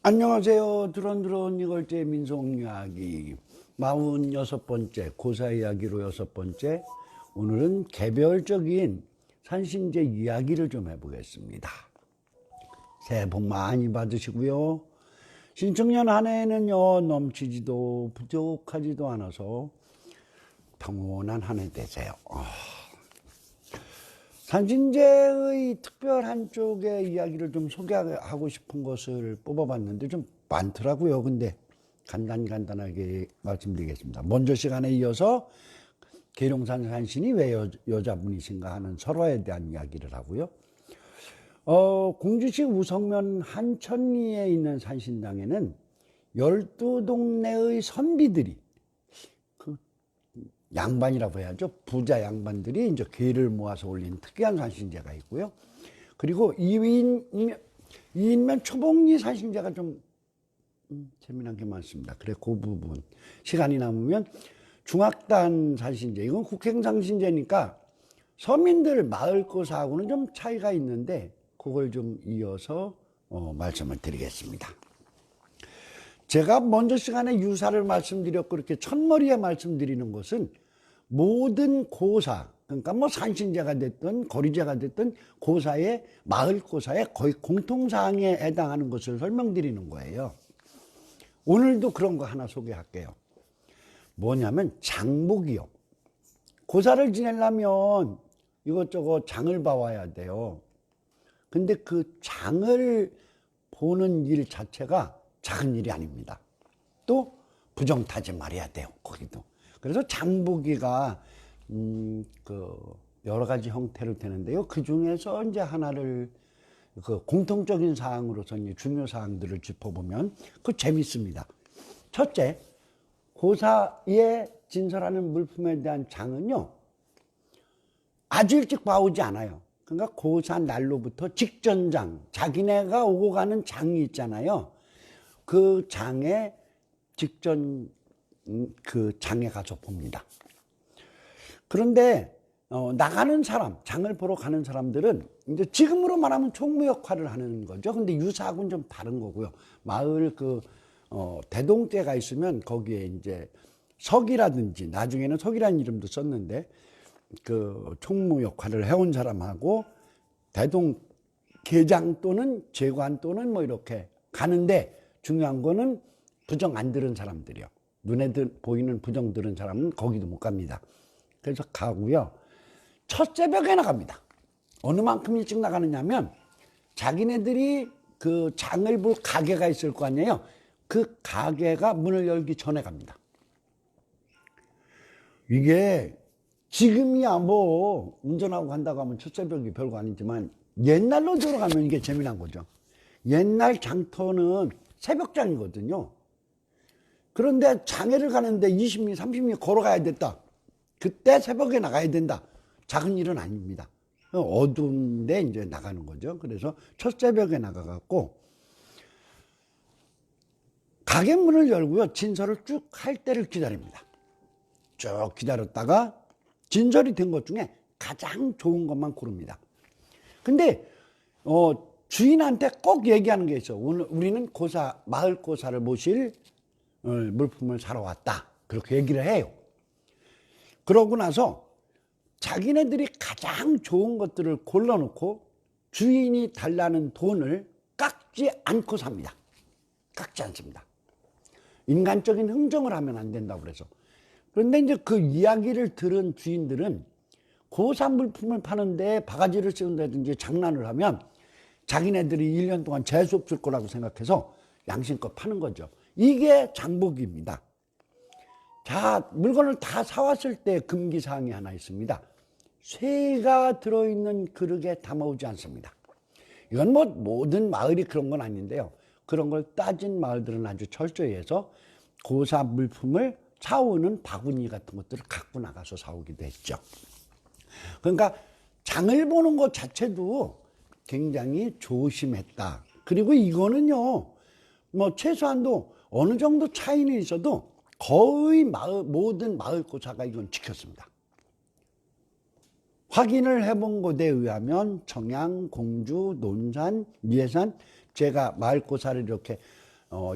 안녕하세요. 드론드론 이걸째 민속이야기 46번째 고사 이야기로 6번째. 오늘은 개별적인 산신제 이야기를 좀 해보겠습니다. 새해 복 많이 받으시고요. 신청년 한 해는요 넘치지도 부족하지도 않아서 평온한 한 해 되세요. 산신제의 특별한 쪽의 이야기를 좀 소개하고 싶은 것을 뽑아봤는데 좀 많더라고요. 근데 간단하게 말씀드리겠습니다. 먼저 시간에 이어서 계룡산 산신이 왜 여자분이신가 하는 설화에 대한 이야기를 하고요. 공주시 우성면 한천리에 있는 산신당에는 12동네의 선비들이, 양반이라고 해야죠. 부자 양반들이 이제 괴를 모아서 올린 특이한 산신제가 있고요. 그리고 이인면 초복리 산신제가 좀 재미난 게 많습니다. 그래, 그 부분 시간이 남으면 중학단 산신제, 이건 국행산신제니까 서민들 마을고사하고는 좀 차이가 있는데 그걸 좀 이어서 말씀을 드리겠습니다. 제가 먼저 시간에 유사를 말씀드렸고 이렇게 첫머리에 말씀드리는 것은 모든 고사, 그러니까 뭐 산신제가 됐든 거리제가 됐든 고사의 마을고사의 거의 공통사항에 해당하는 것을 설명드리는 거예요. 오늘도 그런 거 하나 소개할게요. 뭐냐면 장목이요. 고사를 지내려면 이것저것 장을 봐와야 돼요. 근데 그 장을 보는 일 자체가 작은 일이 아닙니다. 또 부정타지 말아야 돼요. 거기도. 그래서 장보기가 여러 가지 형태로 되는데요. 그 중에서 이제 하나를 그 공통적인 사항으로서 이제 중요 사항들을 짚어보면 그 재밌습니다. 첫째, 고사에 진설하는 물품에 대한 장은요 아주 일찍 봐오지 않아요. 그러니까 고사 날로부터 직전장, 자기네가 오고 가는 장이 있잖아요. 그 장에 직전 그 장에 가서 봅니다. 그런데 나가는 사람, 장을 보러 가는 사람들은 이제 지금으로 말하면 총무 역할을 하는 거죠. 근데 유사하고는 좀 다른 거고요. 마을 대동제가 있으면 거기에 이제 석이라든지, 나중에는 석이라는 이름도 썼는데 그 총무 역할을 해온 사람하고 대동 계장 또는 제관 또는 뭐 이렇게 가는데, 중요한 거는 부정 안 들은 사람들이요. 눈에 보이는 부정 들은 사람은 거기도 못 갑니다. 그래서 가고요. 첫 새벽에 나갑니다. 어느 만큼 일찍 나가느냐면 자기네들이 그 장을 볼 가게가 있을 거 아니에요. 그 가게가 문을 열기 전에 갑니다. 이게 지금이야 뭐 운전하고 간다고 하면 첫 새벽이 별거 아니지만 옛날로 돌아가면 이게 재미난 거죠. 옛날 장터는 새벽장이거든요. 그런데 장애를 가는데 20미, 30미 걸어가야 됐다. 그때 새벽에 나가야 된다. 작은 일은 아닙니다. 어두운데 이제 나가는 거죠. 그래서 첫 새벽에 나가갖고 가게 문을 열고요. 진설을 쭉 할 때를 기다립니다. 쭉 기다렸다가 진설이 된 것 중에 가장 좋은 것만 고릅니다. 근데 주인한테 꼭 얘기하는 게 있어. 오늘 우리는 마을 고사를 모실 물품을 사러 왔다. 그렇게 얘기를 해요. 그러고 나서 자기네들이 가장 좋은 것들을 골라놓고 주인이 달라는 돈을 깎지 않고 삽니다. 깎지 않습니다. 인간적인 흥정을 하면 안 된다고 그래서. 그런데 이제 그 이야기를 들은 주인들은 고사 물품을 파는데 바가지를 씌운다든지 장난을 하면 자기네들이 1년 동안 재수 없을 거라고 생각해서 양심껏 파는 거죠. 이게 장복입니다. 자, 물건을 다 사왔을 때 금기사항이 하나 있습니다. 쇠가 들어있는 그릇에 담아오지 않습니다. 이건 뭐 모든 마을이 그런 건 아닌데요. 그런 걸 따진 마을들은 아주 철저히 해서 고사 물품을 사오는 바구니 같은 것들을 갖고 나가서 사오기도 했죠. 그러니까 장을 보는 것 자체도 굉장히 조심했다. 그리고 이거는요, 뭐 최소한도 어느 정도 차이는 있어도 거의 모든 마을고사가 이건 지켰습니다. 확인을 해본 곳에 의하면 청양, 공주, 논산, 예산 제가 마을고사를 이렇게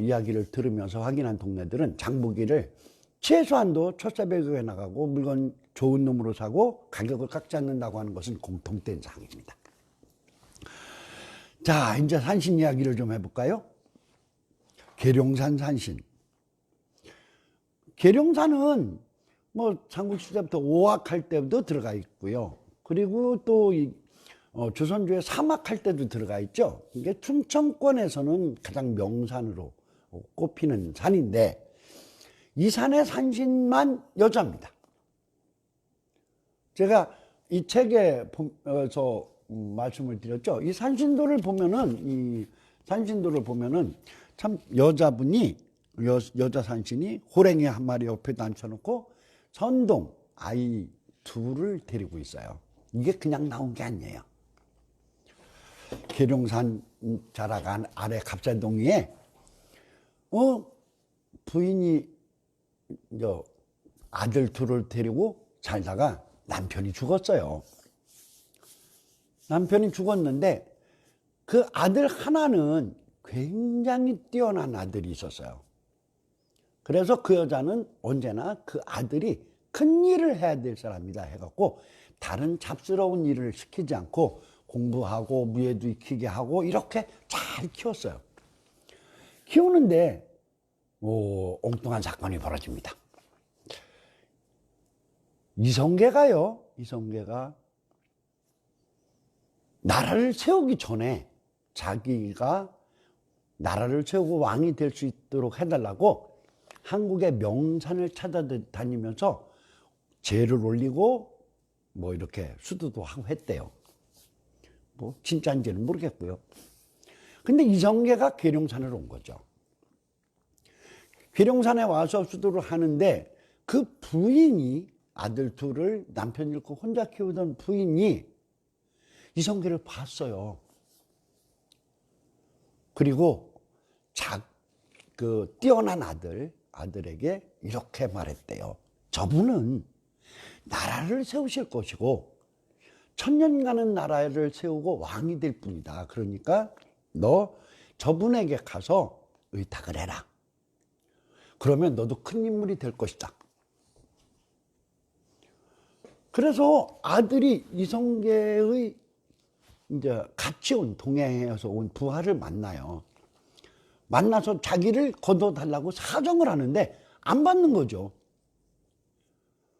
이야기를 들으면서 확인한 동네들은 장보기를 최소한도 첫 새벽에 나가고 물건 좋은 놈으로 사고 가격을 깎지 않는다고 하는 것은 공통된 사항입니다. 자, 이제 산신 이야기를 좀 해볼까요? 계룡산 산신. 계룡산은 뭐 삼국시대부터 오악할 때도 들어가 있고요. 그리고 또 조선조에 사막할 때도 들어가 있죠. 이게 충청권에서는 가장 명산으로 꼽히는 산인데 이 산의 산신만 여자입니다. 제가 이 책에서 말씀을 드렸죠. 이 산신도를 보면은 참 여자분이 여자 산신이 호랭이 한 마리 옆에다 앉혀놓고 선동 아이 둘을 데리고 있어요. 이게 그냥 나온 게 아니에요. 계룡산 자락 아래 갑산동리에 부인이 아들 둘을 데리고 살다가 남편이 죽었어요. 남편이 죽었는데 그 아들 하나는 굉장히 뛰어난 아들이 있었어요. 그래서 그 여자는 언제나 그 아들이 큰 일을 해야 될 사람이다 해갖고 다른 잡스러운 일을 시키지 않고 공부하고 무예도 익히게 하고 이렇게 잘 키웠어요. 키우는데 엉뚱한 사건이 벌어집니다. 이성계가 나라를 세우기 전에 자기가 나라를 세우고 왕이 될 수 있도록 해달라고 한국의 명산을 찾아다니면서 제를 올리고 뭐 이렇게 수도도 하고 했대요. 뭐 진짜인지는 모르겠고요. 근데 이성계가 계룡산을 온 거죠. 계룡산에 와서 수도를 하는데 그 부인이 아들 둘을 남편 잃고 혼자 키우던 부인이 이성계를 봤어요. 그리고 그 뛰어난 아들에게 이렇게 말했대요. 저분은 나라를 세우실 것이고 천년간은 나라를 세우고 왕이 될 뿐이다. 그러니까 너 저분에게 가서 의탁을 해라. 그러면 너도 큰 인물이 될 것이다. 그래서 아들이 이성계의 이제 같이 온 동해에서 온 부하를 만나요. 만나서 자기를 거둬달라고 사정을 하는데 안 받는 거죠.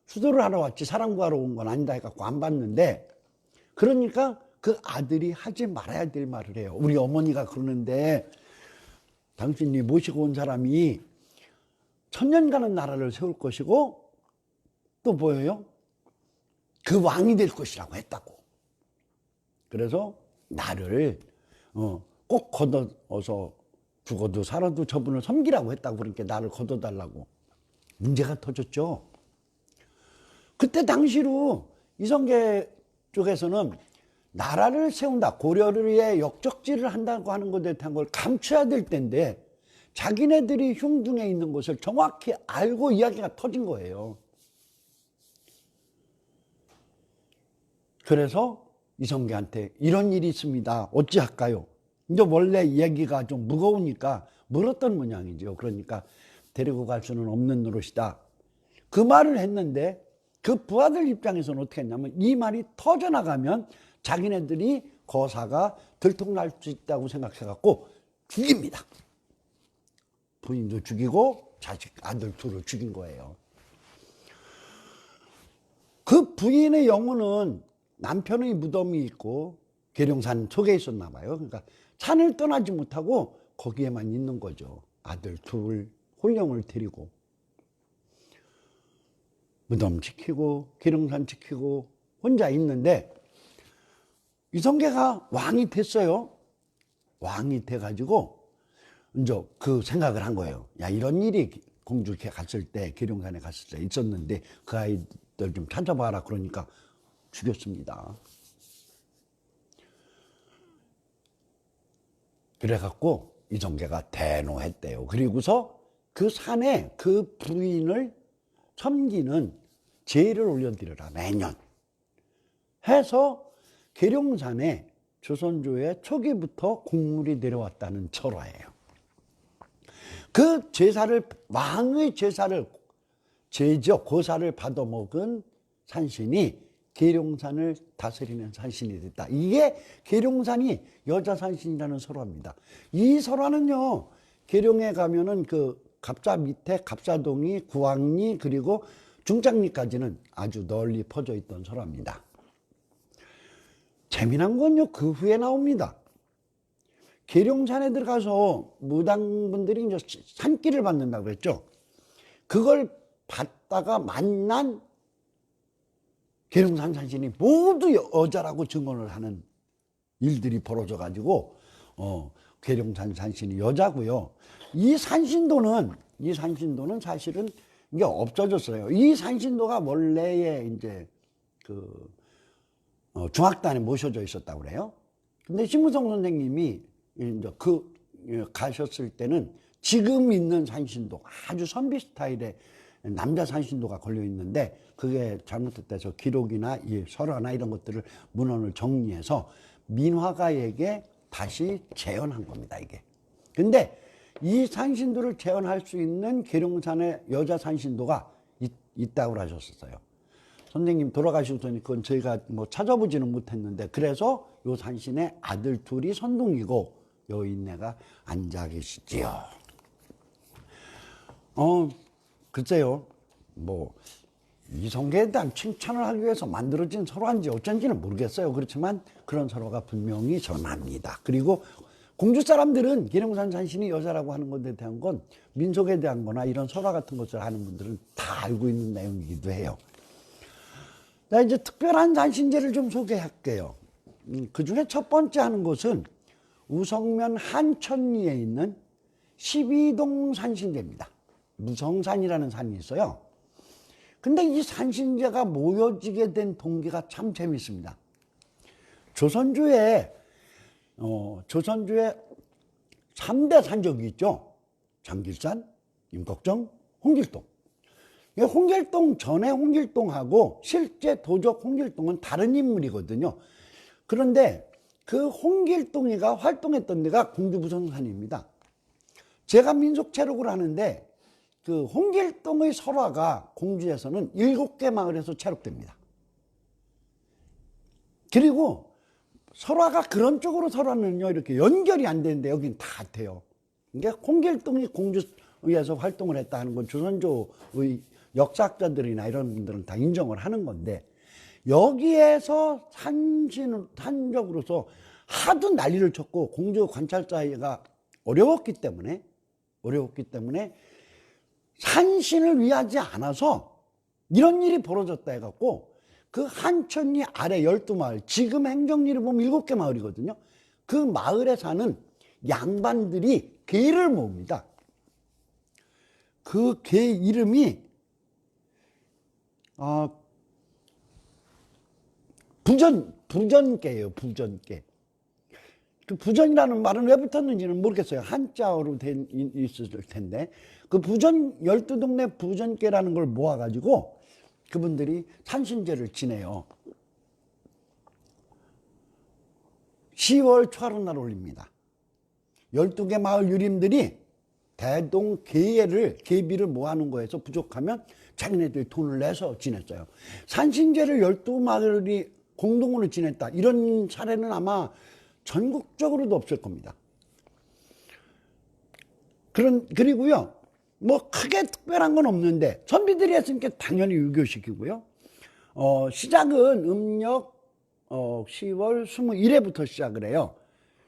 수도를 하러 왔지 사람 구하러 온 건 아니다 해갖고 안 받는데 그러니까 그 아들이 하지 말아야 될 말을 해요. 우리 어머니가 그러는데 당신이 모시고 온 사람이 천년간은 나라를 세울 것이고 또 뭐예요? 그 왕이 될 것이라고 했다고. 그래서 나를 꼭 걷어서 죽어도 살아도 저분을 섬기라고 했다고. 그러니까 나를 걷어달라고. 문제가 터졌죠. 그때 당시로 이성계 쪽에서는 나라를 세운다, 고려를 위해 역적질을 한다고 하는 것에 대한 걸 감춰야 될 때인데 자기네들이 흉중에 있는 것을 정확히 알고 이야기가 터진 거예요. 그래서 이성계한테 이런 일이 있습니다. 어찌할까요? 이제 원래 이야기가 좀 무거우니까 물었던 모양이죠. 그러니까 데리고 갈 수는 없는 노릇이다. 그 말을 했는데 그 부하들 입장에서는 어떻게 했냐면 이 말이 터져나가면 자기네들이 거사가 들통날 수 있다고 생각해갖고 죽입니다. 부인도 죽이고 자식 아들 둘을 죽인 거예요. 그 부인의 영혼은 남편의 무덤이 있고 계룡산 속에 있었나 봐요. 그러니까 산을 떠나지 못하고 거기에만 있는 거죠. 아들 둘 혼령을 데리고 무덤 지키고 계룡산 지키고 혼자 있는데 이성계가 왕이 됐어요. 왕이 돼가지고 이제 그 생각을 한 거예요. 야, 이런 일이 공주께 갔을 때 계룡산에 갔을 때 있었는데 그 아이들 좀 찾아봐라. 그러니까 죽였습니다. 그래갖고 이성계가 대노했대요. 그리고서 그 산에 그 부인을 섬기는 제를 올려드려라 매년 해서 계룡산에 조선조의 초기부터 국물이 내려왔다는 설화예요. 그 제사를, 왕의 제사를, 제죠, 고사를 받아먹은 산신이 계룡산을 다스리는 산신이 됐다. 이게 계룡산이 여자 산신이라는 설화입니다. 이 설화는요, 계룡에 가면은 그 갑사 밑에 갑사동이, 구왕리, 그리고 중장리까지는 아주 널리 퍼져 있던 설화입니다. 재미난 건요, 그 후에 나옵니다. 계룡산에 들어가서 무당분들이 이제 산길을 받는다고 그랬죠. 그걸 받다가 만난 계룡산 산신이 모두 여자라고 증언을 하는 일들이 벌어져 가지고 계룡산 산신이 여자고요. 이 산신도는 사실은 이게 없어졌어요. 이 산신도가 원래의 이제 그 중학단에 모셔져 있었다고 그래요. 근데 심무성 선생님이 이제 가셨을 때는 지금 있는 산신도, 아주 선비 스타일의 남자 산신도가 걸려 있는데, 그게 잘못돼서 기록이나 이 설화나 이런 것들을 문헌을 정리해서 민화가에게 다시 재현한 겁니다, 이게. 근데 이 산신도를 재현할 수 있는 계룡산의 여자 산신도가 있다고 하셨었어요. 선생님 돌아가시고서는 그건 저희가 뭐 찾아보지는 못했는데, 그래서 요 산신의 아들 둘이 선동이고 여인네가 앉아 계시지요. 글쎄요, 뭐 이성계에 대한 칭찬을 하기 위해서 만들어진 설화인지 어쩐지는 모르겠어요. 그렇지만 그런 설화가 분명히 전합니다. 그리고 공주 사람들은 계룡산 산신이 여자라고 하는 것에 대한 건, 민속에 대한 거나 이런 설화 같은 것을 하는 분들은 다 알고 있는 내용이기도 해요. 자, 이제 특별한 산신제를 좀 소개할게요. 그 중에 첫 번째 하는 것은 우성면 한천리에 있는 12동 산신제입니다. 무성산이라는 산이 있어요. 근데 이 산신제가 모여지게 된 동기가 참 재밌습니다. 조선주에 3대 산적이 있죠. 장길산, 임꺽정, 홍길동. 홍길동 전에 홍길동하고 실제 도적 홍길동은 다른 인물이거든요. 그런데 그 홍길동이가 활동했던 데가 공주부성산입니다. 제가 민속체록을 하는데 그 홍길동의 설화가 공주에서는 7개 마을에서 체록됩니다. 그리고 설화가 그런 쪽으로 설화는요, 이렇게 연결이 안 되는데 여긴 다 돼요. 그러니까 홍길동이 공주에서 활동을 했다 하는 건 조선조의 역사학자들이나 이런 분들은 다 인정을 하는 건데, 여기에서 산적으로서 하도 난리를 쳤고 공주 관찰사가 어려웠기 때문에 산신을 위하지 않아서 이런 일이 벌어졌다 해갖고, 그 한천리 아래 12마을, 지금 행정리를 보면 7개 마을이거든요. 그 마을에 사는 양반들이 개를 모읍니다. 그 개 이름이 부전개예요. 부전개. 그 부전이라는 말은 왜 붙었는지는 모르겠어요. 한자어로 있을 텐데, 그 12동네 부전개라는 걸 모아가지고 그분들이 산신제를 지내요. 10월 초하룻날 올립니다. 12개 마을 유림들이 대동 계비를 모아놓은 거에서 부족하면 자기네들이 돈을 내서 지냈어요. 산신제를 12마을이 공동으로 지냈다, 이런 사례는 아마 전국적으로도 없을 겁니다. 그리고요, 뭐 크게 특별한 건 없는데, 선비들이 했으니까 당연히 유교시키고요. 시작은 음력 10월 21일부터 시작을 해요.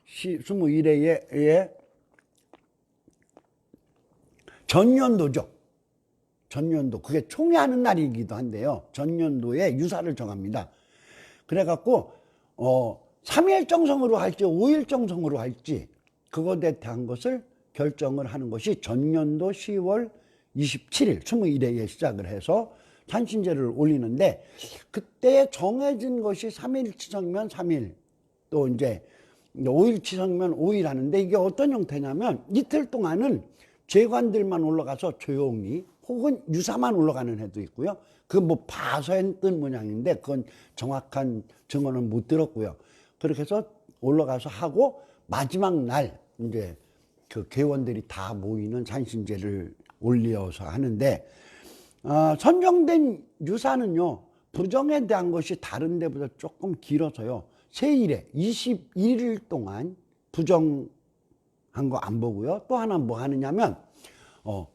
21일에 전년도죠. 전년도, 그게 총회하는 날이기도 한데요. 전년도에 유사를 정합니다. 그래갖고 3일 정성으로 할지 5일 정성으로 할지 그것에 대한 것을 결정을 하는 것이 전년도 10월 27일 21일에 시작을 해서 산신제를 올리는데, 그때 정해진 것이 3일 치성이면 3일, 또 이제 5일 치성이면 5일 하는데, 이게 어떤 형태냐면 이틀 동안은 재관들만 올라가서 조용히, 혹은 유사만 올라가는 해도 있고요. 그 뭐 봐서 했던 모양인데 그건 정확한 증언은 못 들었고요. 그렇게 해서 올라가서 하고 마지막 날 이제 그 개원들이 다 모이는 산신제를 올려서 하는데, 선정된 유사는요 부정에 대한 것이 다른 데보다 조금 길어서요 세 일에 21일 동안 부정한 거 안 보고요, 또 하나 뭐 하느냐면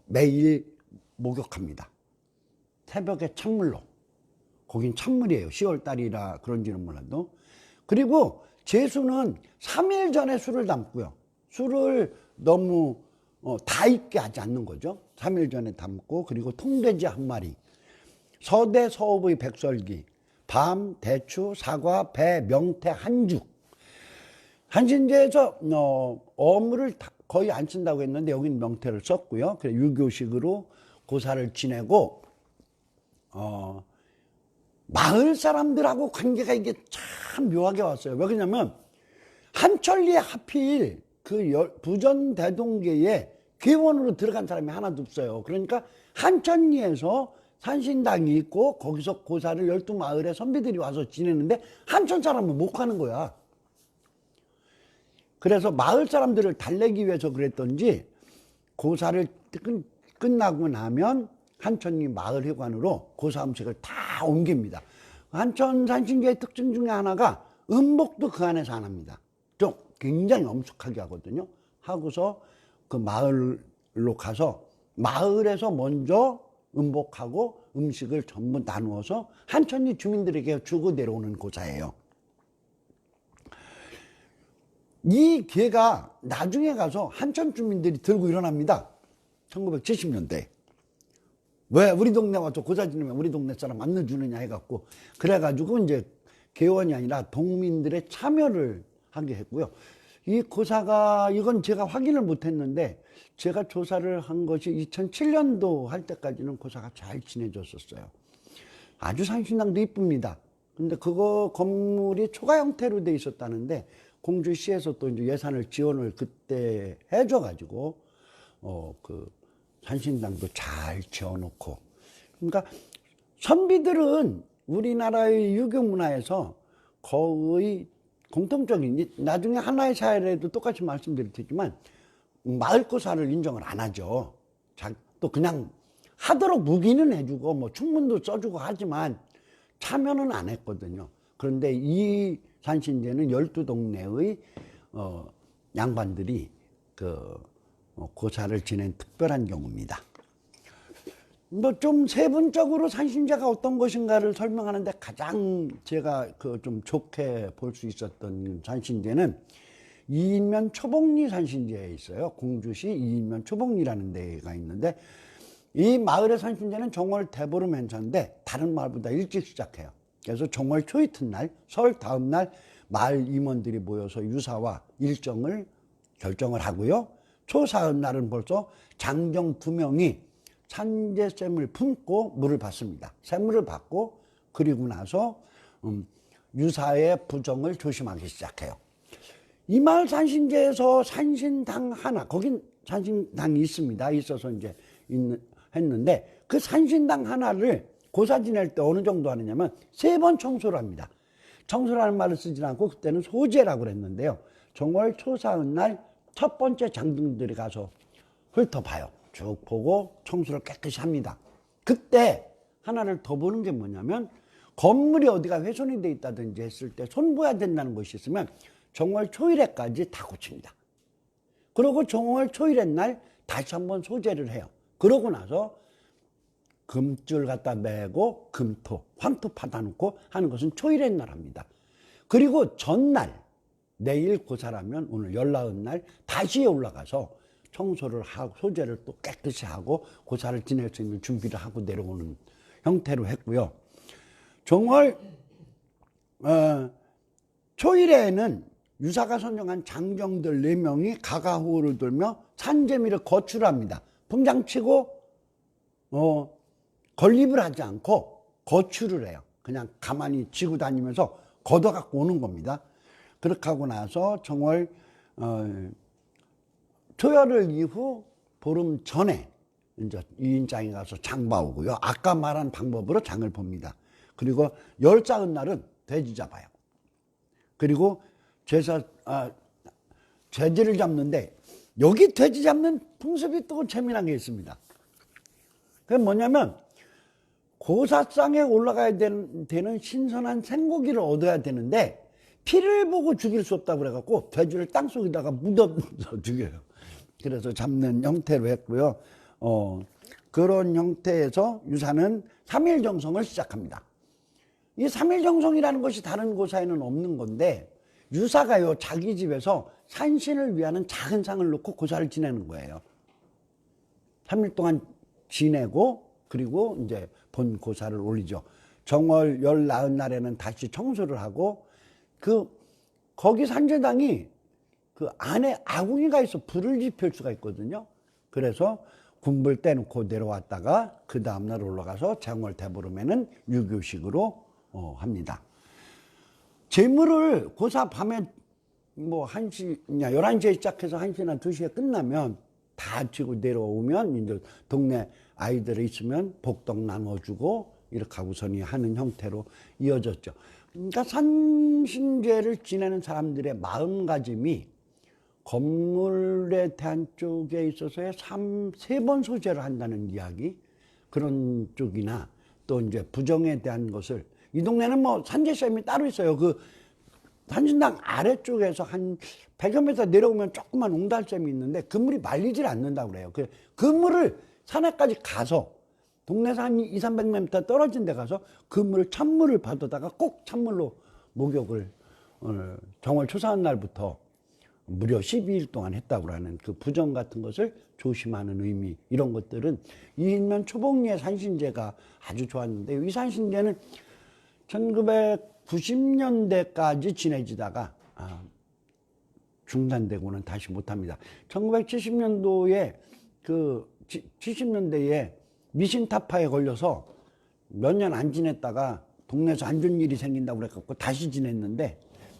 매일 목욕합니다. 새벽에 찬물로. 거긴 찬물이에요. 10월달이라 그런지는 몰라도. 그리고 제수는 3일 전에 술을 담고요. 술을 너무 다 익게 하지 않는 거죠. 3일 전에 담고, 그리고 통돼지 한 마리, 서대 서읍의 백설기, 밤, 대추, 사과, 배, 명태 한 죽. 한신제에서 어물을 거의 안 쓴다고 했는데 여기는 명태를 썼고요. 그래 유교식으로 고사를 지내고, 마을 사람들하고 관계가 이게 참 묘하게 왔어요. 왜 그러냐면 한천리에 하필 그 부전대동계에 괴원으로 들어간 사람이 하나도 없어요. 그러니까 한천리에서 산신당이 있고 거기서 고사를 12마을의 선비들이 와서 지내는데 한천 사람은 못 가는 거야. 그래서 마을 사람들을 달래기 위해서 그랬던지 고사를 끝나고 나면 한천리 마을회관으로 고사 음식을 다 옮깁니다. 한천 산신제의 특징 중에 하나가 음복도 그 안에서 안 합니다. 좀 굉장히 엄숙하게 하거든요. 하고서 그 마을로 가서 마을에서 먼저 음복하고 음식을 전부 나누어서 한천리 주민들에게 주고 내려오는 고사예요. 이 계가 나중에 가서 한천 주민들이 들고 일어납니다. 1970년대. 왜 우리 동네 와서 고사 지내면 우리 동네 사람 안 넣어주느냐 해갖고, 그래가지고 이제 개원이 아니라 동민들의 참여를 하게 했고요. 이 고사가, 이건 제가 확인을 못했는데 제가 조사를 한 것이 2007년도 할 때까지는 고사가 잘 지내줬었어요. 아주 산신당도 이쁩니다. 근데 그거 건물이 초가 형태로 돼 있었다는데 공주시에서 또 이제 예산을 지원을 그때 해줘가지고 그 산신당도 잘 지어놓고. 그러니까 선비들은 우리나라의 유교 문화에서 거의 공통적인, 나중에 하나의 사회에도 똑같이 말씀드릴 테지만 마을고사를 인정을 안 하죠. 또 그냥 하도록 무기는 해주고 뭐 충문도 써주고 하지만 참여는 안 했거든요. 그런데 이 산신제는 12동네의 양반들이 고사를 지낸 특별한 경우입니다. 뭐 좀 세분적으로 산신제가 어떤 것인가를 설명하는데 가장 제가 좀 좋게 볼 수 있었던 산신제는 이인면 초복리 산신제에 있어요. 공주시 이인면 초복리라는 데가 있는데, 이 마을의 산신제는 정월 대보름 행사인데 다른 마을보다 일찍 시작해요. 그래서 정월 초이튿날, 설 다음 날 마을 임원들이 모여서 유사와 일정을 결정을 하고요. 초사흘 날은 벌써 장정 2명이 산제샘을 품고 물을 받습니다. 샘물을 받고, 그리고 나서 유사의 부정을 조심하기 시작해요. 이 마을 산신제에서 산신당 하나, 거긴 산신당이 있습니다. 있어서 이제 했는데, 그 산신당 하나를 고사 지낼 때 어느 정도 하느냐면 3번 청소를 합니다. 청소라는 말을 쓰지 않고 그때는 소제라고 그랬는데요. 정월 초사흔 날 첫 번째 장등들이 가서 훑어봐요. 쭉 보고 청소를 깨끗이 합니다. 그때 하나를 더 보는 게 뭐냐면, 건물이 어디가 훼손이 돼 있다든지 했을 때 손보야 된다는 것이 있으면 정월 초일에까지 다 고칩니다. 그리고 정월 초일에 날 다시 한번 소제를 해요. 그러고 나서 금줄 갖다 매고 금토, 황토 파다 놓고 하는 것은 초일에 날 합니다. 그리고 전날, 내일 고사라면 오늘 열나은 날 다시 올라가서 청소를 하고 소제를 또 깨끗이 하고 고사를 지낼 수 있는 준비를 하고 내려오는 형태로 했고요. 정월 초일에는 유사가 선정한 장정들 4명이 가가호를 돌며 산재미를 거출합니다. 풍장치고 건립을 하지 않고 거출을 해요. 그냥 가만히 지고 다니면서 걷어갖고 오는 겁니다. 그렇게 하고 나서 정월 초열흘 이후 보름 전에 이제 이인장에 가서 장 봐오고요. 아까 말한 방법으로 장을 봅니다. 그리고 열사은 날은 돼지 잡아요. 그리고 돼지를 잡는데 여기 돼지 잡는 풍습이 또 재미난 게 있습니다. 그게 뭐냐면 고사상에 올라가야 되는 신선한 생고기를 얻어야 되는데 피를 보고 죽일 수 없다고 그래갖고 돼지를 땅속에다가 묻어서 죽여요. 그래서 잡는 형태로 했고요. 그런 형태에서 유사는 3일 정성을 시작합니다. 이 3일 정성이라는 것이 다른 고사에는 없는 건데 유사가요 자기 집에서 산신을 위하는 작은 상을 놓고 고사를 지내는 거예요. 3일 동안 지내고 그리고 이제 본 고사를 올리죠. 정월 열 나은 날에는 다시 청소를 하고 거기 산제당이 그 안에 아궁이가 있어 불을 지필 수가 있거든요. 그래서 군불 떼놓고 내려왔다가 그 다음날 올라가서 정월 대보름에는 유교식으로 합니다. 제물을 고사 밤에 뭐 1시냐 11시에 시작해서 1시나 2시에 끝나면 다 지고 내려오면 이제 동네 아이들이 있으면 복덕 나눠주고 이렇게 하고서니 하는 형태로 이어졌죠. 그러니까 산신제를 지내는 사람들의 마음가짐이 건물에 대한 쪽에 있어서의 3번 소재를 한다는 이야기 그런 쪽이나 또 이제 부정에 대한 것을 이 동네는 뭐 산제쌤이 따로 있어요. 그 산신당 아래쪽에서 한 100여 미터 내려오면 조그만 옹달샘이 있는데 그물이 말리질 않는다고 그래요. 그 물을 산에까지 가서 동네에서 한 200~300m 떨어진 데 가서 그물을 찬물을 받아다가 꼭 찬물로 목욕을 정월 초사한 날부터 무려 12일 동안 했다고 하는 그 부정 같은 것을 조심하는 의미 이런 것들은 이인면 초복리의 산신제가 아주 좋았는데 이 산신제는 1990년대까지 지내지다가 중단되고는 다시 못합니다. 1970년도에 70년대에 미신타파에 걸려서 몇 년 안 지냈다가 동네에서 안 좋은 일이 생긴다고 그래갖고 다시 지냈는데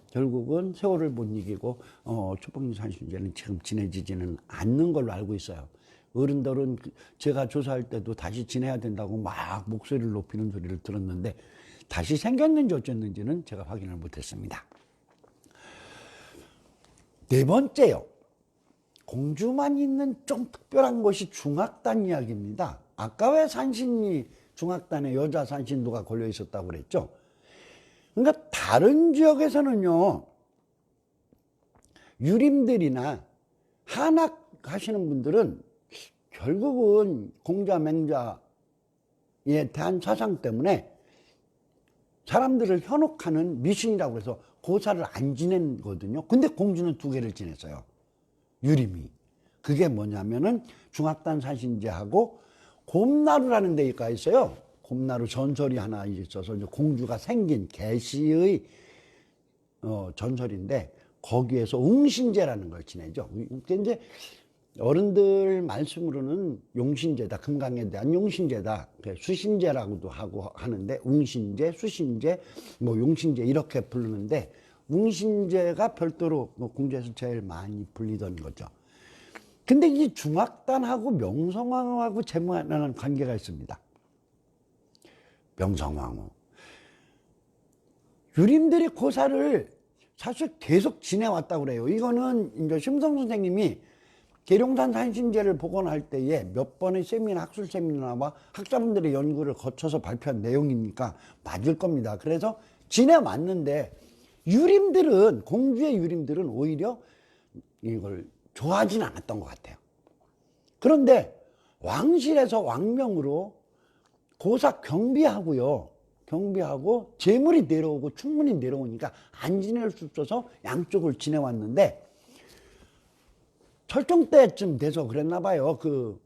결국은 세월을 못 이기고 초복리 산신제는 지금 지내지지는 않는 걸로 알고 있어요. 어른들은 제가 조사할 때도 다시 지내야 된다고 막 목소리를 높이는 소리를 들었는데 다시 생겼는지 어쨌는지는 제가 확인을 못했습니다. 네 번째요. 공주만 있는 좀 특별한 것이 중악단 이야기입니다. 아까 왜 산신이 중악단에 여자 산신도가 걸려 있었다고 그랬죠? 그러니까 다른 지역에서는요, 유림들이나 한악 하시는 분들은 결국은 공자, 맹자에 대한 사상 때문에 사람들을 현혹하는 미신이라고 해서 고사를 안 지내거든요. 근데 공주는 2개를 지냈어요. 유림이. 그게 뭐냐면은 중악단 산신제하고 곰나루라는 데가 있어요. 곰나루 전설이 하나 있어서 이제 공주가 생긴 계시의 전설인데 거기에서 웅신제라는 걸 지내죠. 이제 어른들 말씀으로는 용신제다. 금강에 대한 용신제다. 수신제라고도 하고 하는데 웅신제, 수신제, 뭐 용신제 이렇게 부르는데 웅신제가 별도로 공주에서 제일 많이 불리던 거죠. 근데 이 중악단하고 명성황후하고 제무하는 관계가 있습니다. 명성황후. 유림들이 고사를 사실 계속 지내왔다고 그래요. 이거는 이제 심성 선생님이 계룡산 산신제를 복원할 때에 몇 번의 세미나 학술 세미나와 학자분들의 연구를 거쳐서 발표한 내용이니까 맞을 겁니다. 그래서 지내왔는데 유림들은 공주의 유림들은 오히려 이걸 좋아하진 않았던 것 같아요. 그런데 왕실에서 왕명으로 고사 경비하고요. 경비하고 재물이 내려오고 충분히 내려오니까 안 지낼 수 없어서 양쪽을 지내왔는데 철종 때쯤 돼서 그랬나 봐요. 그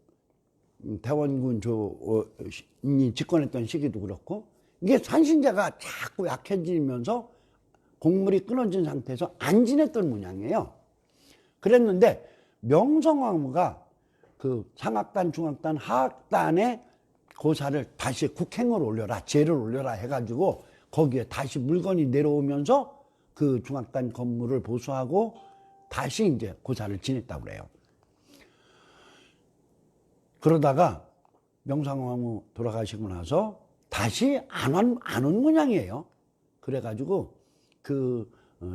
대원군 이 집권했던 시기도 그렇고 이게 산신제가 자꾸 약해지면서 곡물이 끊어진 상태에서 안 지냈던 모양이에요. 그랬는데 명성황후가 그 상악단, 중악단, 하악단의 고사를 다시 국행을 올려라, 제를 올려라 해가지고 거기에 다시 물건이 내려오면서 그 중악단 건물을 보수하고 다시 이제 고사를 지냈다고 그래요. 그러다가 명성황후 돌아가시고 나서 다시 안 온 모양이에요. 그래가지고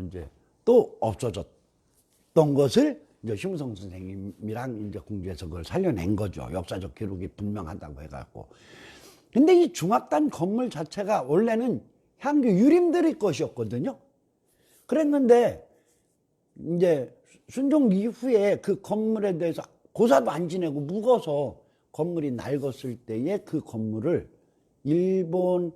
이제 또 없어졌던 것을 이제 심우성 선생님이랑 이제 공주에서 그걸 살려낸 거죠. 역사적 기록이 분명하다고 해갖고. 근데 이 중학단 건물 자체가 원래는 향교 유림들의 것이었거든요. 그랬는데 이제 순종 이후에 그 건물에 대해서 고사도 안 지내고 묵어서 건물이 낡았을 때에 그 건물을 일본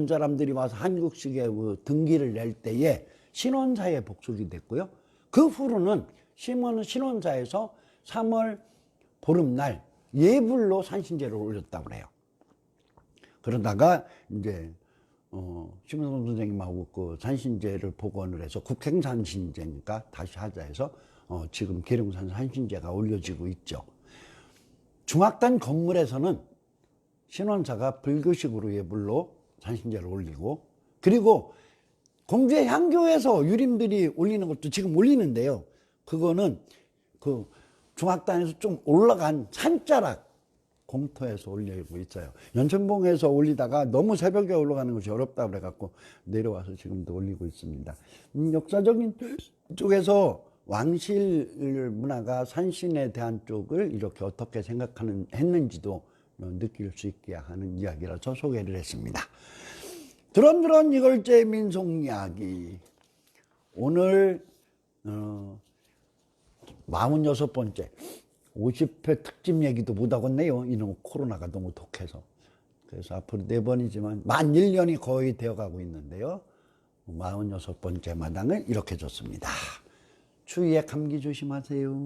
사람들이 와서 한국식의 그 등기를 낼 때에 신원사에 복속이 됐고요. 그 후로는 신원사에서 3월 보름날 예불로 산신제를 올렸다고 그래요. 그러다가 이제 심우성 선생님하고 그 산신제를 복원을 해서 국행산신제니까 다시 하자 해서 지금 계룡산 산신제가 올려지고 있죠. 중학단 건물에서는 신원사가 불교식으로 예불로 산신제를 올리고, 그리고 공주의 향교에서 유림들이 올리는 것도 지금 올리는데요. 그거는 그 중학단에서 좀 올라간 산자락 공터에서 올리고 있어요. 연천봉에서 올리다가 너무 새벽에 올라가는 것이 어렵다고 그래갖고 내려와서 지금도 올리고 있습니다. 역사적인 쪽에서 왕실 문화가 산신에 대한 쪽을 이렇게 어떻게 했는지도 느낄 수 있게 하는 이야기라서 소개를 했습니다. 드런드런 이걸제 민속 이야기. 오늘 46번째 50회 특집 얘기도 못하겠네요. 이놈 코로나가 너무 독해서. 그래서 앞으로 4번이지만 만 1년이 거의 되어가고 있는데요. 46번째 마당을 이렇게 줬습니다. 추위에 감기 조심하세요.